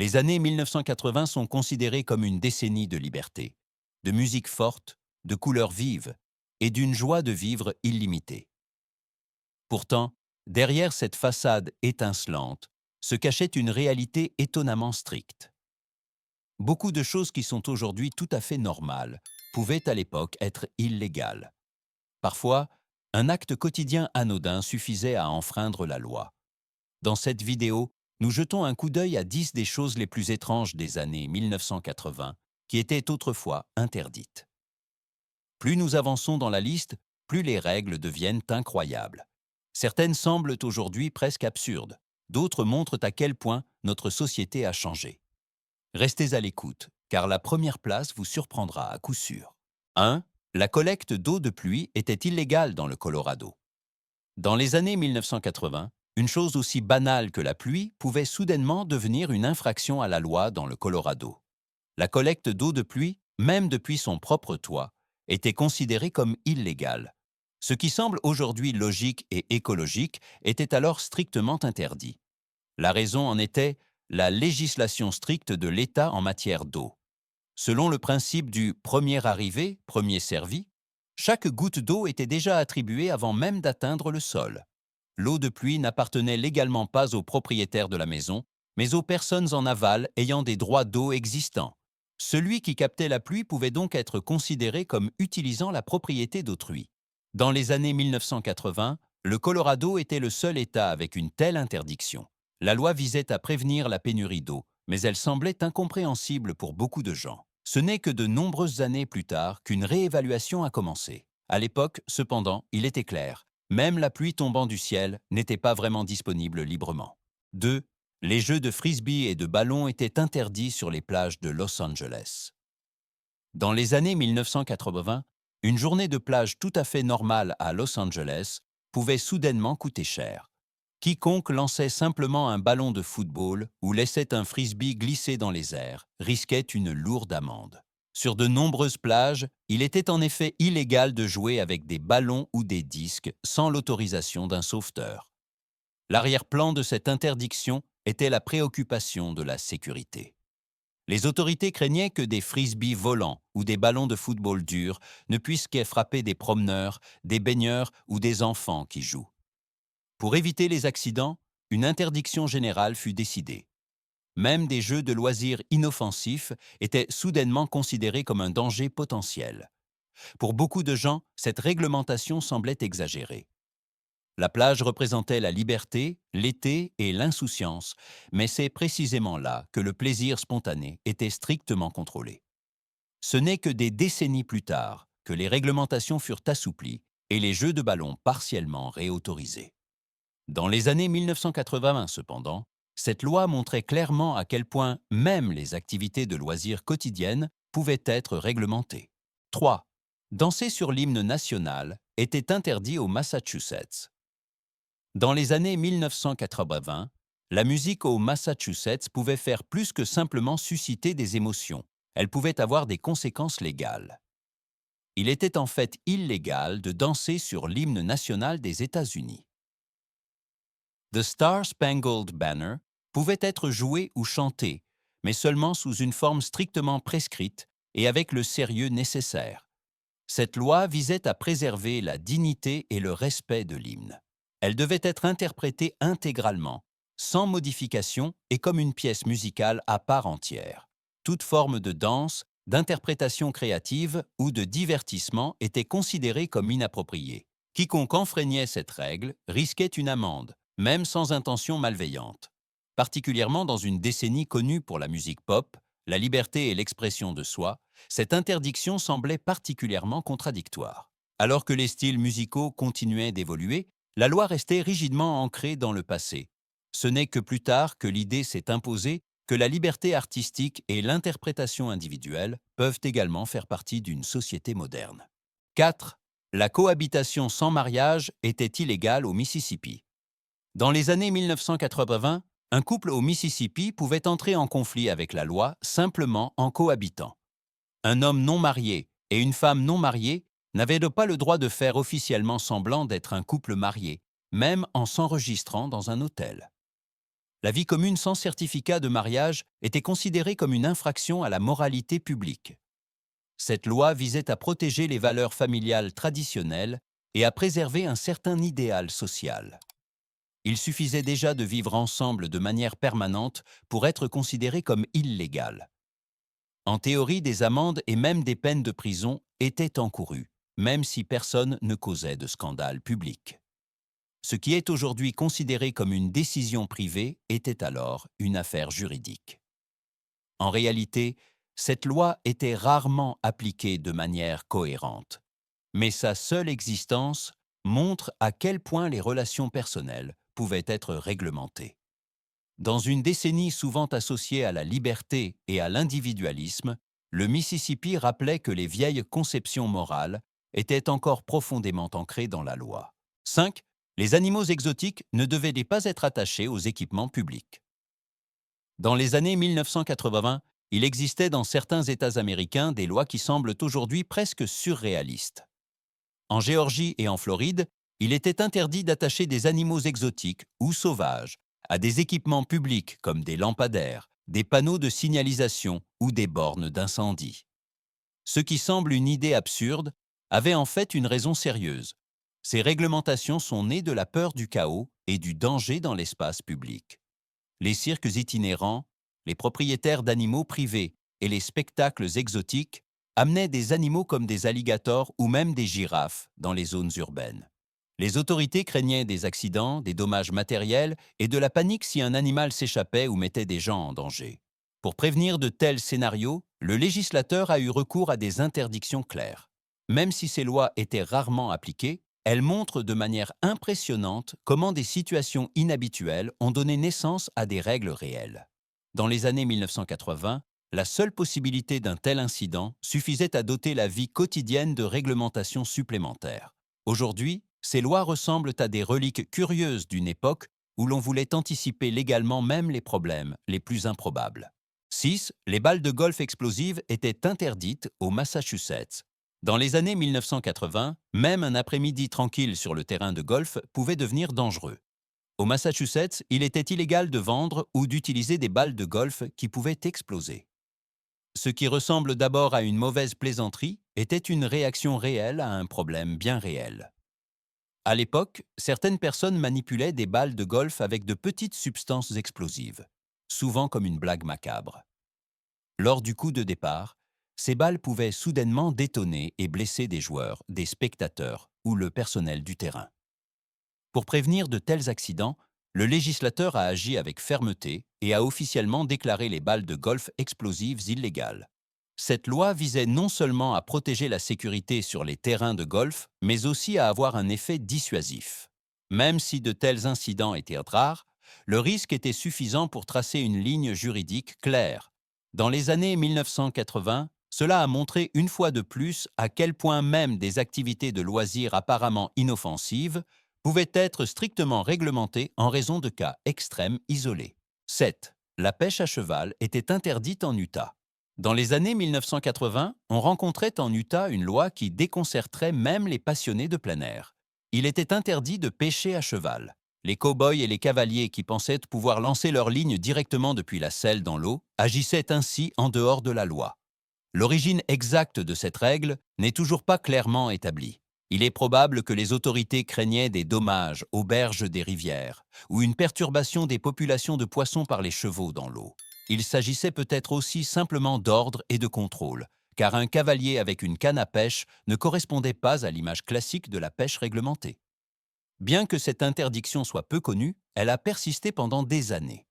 Les années 1980 sont considérées comme une décennie de liberté, de musique forte, de couleurs vives et d'une joie de vivre illimitée. Pourtant, derrière cette façade étincelante, se cachait une réalité étonnamment stricte. Beaucoup de choses qui sont aujourd'hui tout à fait normales pouvaient à l'époque être illégales. Parfois, un acte quotidien anodin suffisait à enfreindre la loi. Dans cette vidéo, nous jetons un coup d'œil à 10 des choses les plus étranges des années 1980 qui étaient autrefois interdites. Plus nous avançons dans la liste, plus les règles deviennent incroyables. Certaines semblent aujourd'hui presque absurdes, d'autres montrent à quel point notre société a changé. Restez à l'écoute, car la première place vous surprendra à coup sûr. 1. La collecte d'eau de pluie était illégale dans le Colorado. Dans les années 1980, une chose aussi banale que la pluie pouvait soudainement devenir une infraction à la loi dans le Colorado. La collecte d'eau de pluie, même depuis son propre toit, était considérée comme illégale. Ce qui semble aujourd'hui logique et écologique était alors strictement interdit. La raison en était la législation stricte de l'État en matière d'eau. Selon le principe du premier arrivé, premier servi, chaque goutte d'eau était déjà attribuée avant même d'atteindre le sol. L'eau de pluie n'appartenait légalement pas aux propriétaires de la maison, mais aux personnes en aval ayant des droits d'eau existants. Celui qui captait la pluie pouvait donc être considéré comme utilisant la propriété d'autrui. Dans les années 1980, le Colorado était le seul État avec une telle interdiction. La loi visait à prévenir la pénurie d'eau, mais elle semblait incompréhensible pour beaucoup de gens. Ce n'est que de nombreuses années plus tard qu'une réévaluation a commencé. À l'époque, cependant, il était clair, même la pluie tombant du ciel n'était pas vraiment disponible librement. 2. Les jeux de frisbee et de ballon étaient interdits sur les plages de Los Angeles. Dans les années 1980, une journée de plage tout à fait normale à Los Angeles pouvait soudainement coûter cher. Quiconque lançait simplement un ballon de football ou laissait un frisbee glisser dans les airs risquait une lourde amende. Sur de nombreuses plages, il était en effet illégal de jouer avec des ballons ou des disques sans l'autorisation d'un sauveteur. L'arrière-plan de cette interdiction était la préoccupation de la sécurité. Les autorités craignaient que des frisbees volants ou des ballons de football durs ne puissent frapper des promeneurs, des baigneurs ou des enfants qui jouent. Pour éviter les accidents, une interdiction générale fut décidée. Même des jeux de loisirs inoffensifs étaient soudainement considérés comme un danger potentiel. Pour beaucoup de gens, cette réglementation semblait exagérée. La plage représentait la liberté, l'été et l'insouciance, mais c'est précisément là que le plaisir spontané était strictement contrôlé. Ce n'est que des décennies plus tard que les réglementations furent assouplies et les jeux de ballon partiellement réautorisés. Dans les années 1980, cependant, cette loi montrait clairement à quel point même les activités de loisirs quotidiennes pouvaient être réglementées. 3. Danser sur l'hymne national était interdit au Massachusetts. Dans les années 1980, la musique au Massachusetts pouvait faire plus que simplement susciter des émotions. Elle pouvait avoir des conséquences légales. Il était en fait illégal de danser sur l'hymne national des États-Unis. The Star-Spangled Banner pouvait être joué ou chanté, mais seulement sous une forme strictement prescrite et avec le sérieux nécessaire. Cette loi visait à préserver la dignité et le respect de l'hymne. Elle devait être interprétée intégralement, sans modification et comme une pièce musicale à part entière. Toute forme de danse, d'interprétation créative ou de divertissement était considérée comme inappropriée. Quiconque enfreignait cette règle risquait une amende, même sans intention malveillante. Particulièrement dans une décennie connue pour la musique pop, la liberté et l'expression de soi, cette interdiction semblait particulièrement contradictoire. Alors que les styles musicaux continuaient d'évoluer, la loi restait rigidement ancrée dans le passé. Ce n'est que plus tard que l'idée s'est imposée que la liberté artistique et l'interprétation individuelle peuvent également faire partie d'une société moderne. 4. La cohabitation sans mariage était illégale au Mississippi. Dans les années 1980, un couple au Mississippi pouvait entrer en conflit avec la loi simplement en cohabitant. Un homme non marié et une femme non mariée n'avaient pas le droit de faire officiellement semblant d'être un couple marié, même en s'enregistrant dans un hôtel. La vie commune sans certificat de mariage était considérée comme une infraction à la moralité publique. Cette loi visait à protéger les valeurs familiales traditionnelles et à préserver un certain idéal social. Il suffisait déjà de vivre ensemble de manière permanente pour être considéré comme illégal. En théorie, des amendes et même des peines de prison étaient encourues, même si personne ne causait de scandale public. Ce qui est aujourd'hui considéré comme une décision privée était alors une affaire juridique. En réalité, cette loi était rarement appliquée de manière cohérente, mais sa seule existence montre à quel point les relations personnelles pouvaient être réglementées. Dans une décennie souvent associée à la liberté et à l'individualisme, le Mississippi rappelait que les vieilles conceptions morales étaient encore profondément ancrées dans la loi. 5. Les animaux exotiques ne devaient pas être attachés aux équipements publics. Dans les années 1980, il existait dans certains États américains des lois qui semblent aujourd'hui presque surréalistes. En Géorgie et en Floride, il était interdit d'attacher des animaux exotiques ou sauvages à des équipements publics comme des lampadaires, des panneaux de signalisation ou des bornes d'incendie. Ce qui semble une idée absurde avait en fait une raison sérieuse. Ces réglementations sont nées de la peur du chaos et du danger dans l'espace public. Les cirques itinérants, les propriétaires d'animaux privés et les spectacles exotiques amenaient des animaux comme des alligators ou même des girafes dans les zones urbaines. Les autorités craignaient des accidents, des dommages matériels et de la panique si un animal s'échappait ou mettait des gens en danger. Pour prévenir de tels scénarios, le législateur a eu recours à des interdictions claires. Même si ces lois étaient rarement appliquées, elles montrent de manière impressionnante comment des situations inhabituelles ont donné naissance à des règles réelles. Dans les années 1980, la seule possibilité d'un tel incident suffisait à doter la vie quotidienne de réglementations supplémentaires. Aujourd'hui, ces lois ressemblent à des reliques curieuses d'une époque où l'on voulait anticiper légalement même les problèmes les plus improbables. 6. Les balles de golf explosives étaient interdites au Massachusetts. Dans les années 1980, même un après-midi tranquille sur le terrain de golf pouvait devenir dangereux. Au Massachusetts, il était illégal de vendre ou d'utiliser des balles de golf qui pouvaient exploser. Ce qui ressemble d'abord à une mauvaise plaisanterie était une réaction réelle à un problème bien réel. À l'époque, certaines personnes manipulaient des balles de golf avec de petites substances explosives, souvent comme une blague macabre. Lors du coup de départ, ces balles pouvaient soudainement détonner et blesser des joueurs, des spectateurs ou le personnel du terrain. Pour prévenir de tels accidents, le législateur a agi avec fermeté et a officiellement déclaré les balles de golf explosives illégales. Cette loi visait non seulement à protéger la sécurité sur les terrains de golf, mais aussi à avoir un effet dissuasif. Même si de tels incidents étaient rares, le risque était suffisant pour tracer une ligne juridique claire. Dans les années 1980, cela a montré une fois de plus à quel point même des activités de loisirs apparemment inoffensives pouvaient être strictement réglementées en raison de cas extrêmes isolés. 7. La pêche à cheval était interdite en Utah. Dans les années 1980, on rencontrait en Utah une loi qui déconcerterait même les passionnés de plein air. Il était interdit de pêcher à cheval. Les cow-boys et les cavaliers qui pensaient pouvoir lancer leur ligne directement depuis la selle dans l'eau agissaient ainsi en dehors de la loi. L'origine exacte de cette règle n'est toujours pas clairement établie. Il est probable que les autorités craignaient des dommages aux berges des rivières ou une perturbation des populations de poissons par les chevaux dans l'eau. Il s'agissait peut-être aussi simplement d'ordre et de contrôle, car un cavalier avec une canne à pêche ne correspondait pas à l'image classique de la pêche réglementée. Bien que cette interdiction soit peu connue, elle a persisté pendant des années.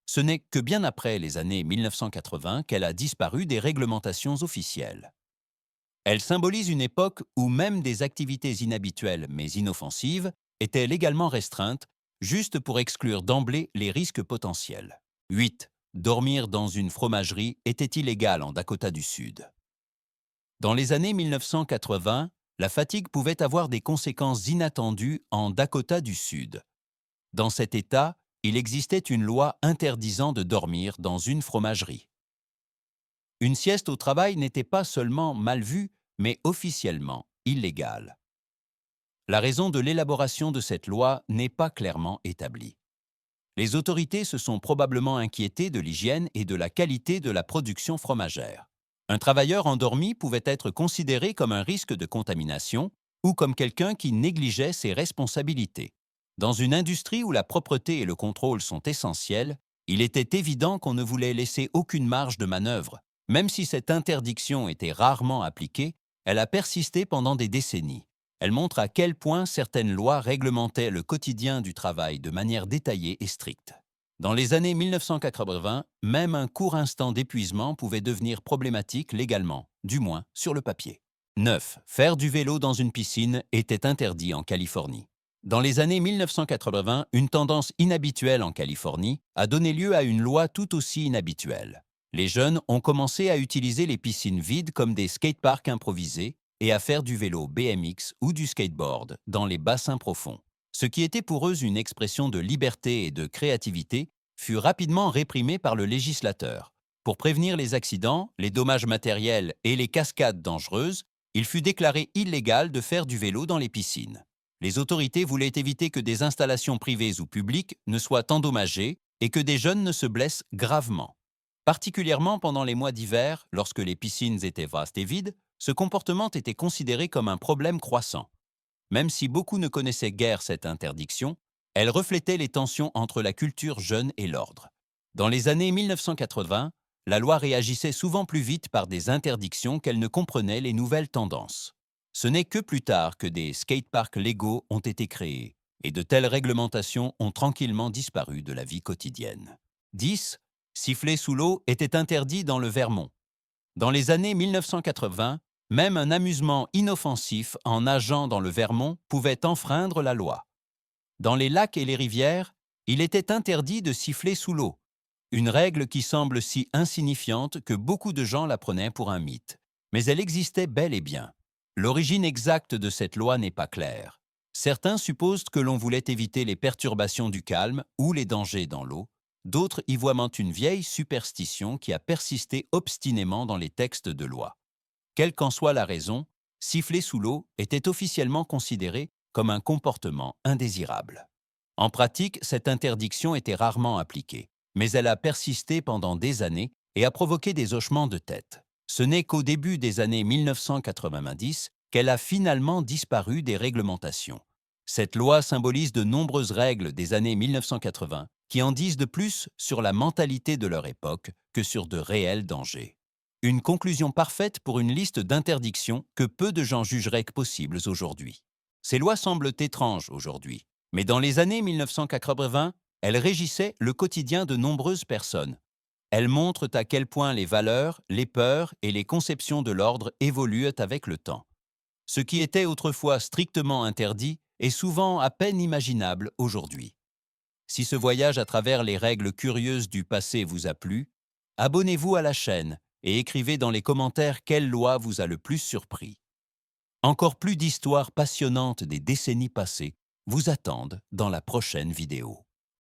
Ce n'est que bien après les années 1980 qu'elle a disparu des réglementations officielles. Elle symbolise une époque où même des activités inhabituelles mais inoffensives étaient légalement restreintes, juste pour exclure d'emblée les risques potentiels. 8. Dormir dans une fromagerie était illégal en Dakota du Sud. Dans les années 1980, la fatigue pouvait avoir des conséquences inattendues en Dakota du Sud. Dans cet État, il existait une loi interdisant de dormir dans une fromagerie. Une sieste au travail n'était pas seulement mal vue, mais officiellement illégale. La raison de l'élaboration de cette loi n'est pas clairement établie. Les autorités se sont probablement inquiétées de l'hygiène et de la qualité de la production fromagère. Un travailleur endormi pouvait être considéré comme un risque de contamination ou comme quelqu'un qui négligeait ses responsabilités. Dans une industrie où la propreté et le contrôle sont essentiels, il était évident qu'on ne voulait laisser aucune marge de manœuvre. Même si cette interdiction était rarement appliquée, elle a persisté pendant des décennies. Elle montre à quel point certaines lois réglementaient le quotidien du travail de manière détaillée et stricte. Dans les années 1980, même un court instant d'épuisement pouvait devenir problématique légalement, du moins sur le papier. 9. Faire du vélo dans une piscine était interdit en Californie. Dans les années 1980, une tendance inhabituelle en Californie a donné lieu à une loi tout aussi inhabituelle. Les jeunes ont commencé à utiliser les piscines vides comme des skateparks improvisés et à faire du vélo BMX ou du skateboard dans les bassins profonds. Ce qui était pour eux une expression de liberté et de créativité fut rapidement réprimé par le législateur. Pour prévenir les accidents, les dommages matériels et les cascades dangereuses, il fut déclaré illégal de faire du vélo dans les piscines. Les autorités voulaient éviter que des installations privées ou publiques ne soient endommagées et que des jeunes ne se blessent gravement. Particulièrement pendant les mois d'hiver, lorsque les piscines étaient vastes et vides, ce comportement était considéré comme un problème croissant. Même si beaucoup ne connaissaient guère cette interdiction, elle reflétait les tensions entre la culture jeune et l'ordre. Dans les années 1980, la loi réagissait souvent plus vite par des interdictions qu'elle ne comprenait les nouvelles tendances. Ce n'est que plus tard que des skateparks légaux ont été créés, et de telles réglementations ont tranquillement disparu de la vie quotidienne. 10. Siffler sous l'eau était interdit dans le Vermont. Dans les années 1980, même un amusement inoffensif en nageant dans le Vermont pouvait enfreindre la loi. Dans les lacs et les rivières, il était interdit de siffler sous l'eau, une règle qui semble si insignifiante que beaucoup de gens la prenaient pour un mythe. Mais elle existait bel et bien. L'origine exacte de cette loi n'est pas claire. Certains supposent que l'on voulait éviter les perturbations du calme ou les dangers dans l'eau. D'autres y voient une vieille superstition qui a persisté obstinément dans les textes de loi. Quelle qu'en soit la raison, siffler sous l'eau était officiellement considéré comme un comportement indésirable. En pratique, cette interdiction était rarement appliquée, mais elle a persisté pendant des années et a provoqué des hochements de tête. Ce n'est qu'au début des années 1990 qu'elle a finalement disparu des réglementations. Cette loi symbolise de nombreuses règles des années 1980 qui en disent de plus sur la mentalité de leur époque que sur de réels dangers. Une conclusion parfaite pour une liste d'interdictions que peu de gens jugeraient possibles aujourd'hui. Ces lois semblent étranges aujourd'hui, mais dans les années 1980, elles régissaient le quotidien de nombreuses personnes. Elles montrent à quel point les valeurs, les peurs et les conceptions de l'ordre évoluent avec le temps. Ce qui était autrefois strictement interdit est souvent à peine imaginable aujourd'hui. Si ce voyage à travers les règles curieuses du passé vous a plu, abonnez-vous à la chaîne et écrivez dans les commentaires quelle loi vous a le plus surpris. Encore plus d'histoires passionnantes des décennies passées vous attendent dans la prochaine vidéo.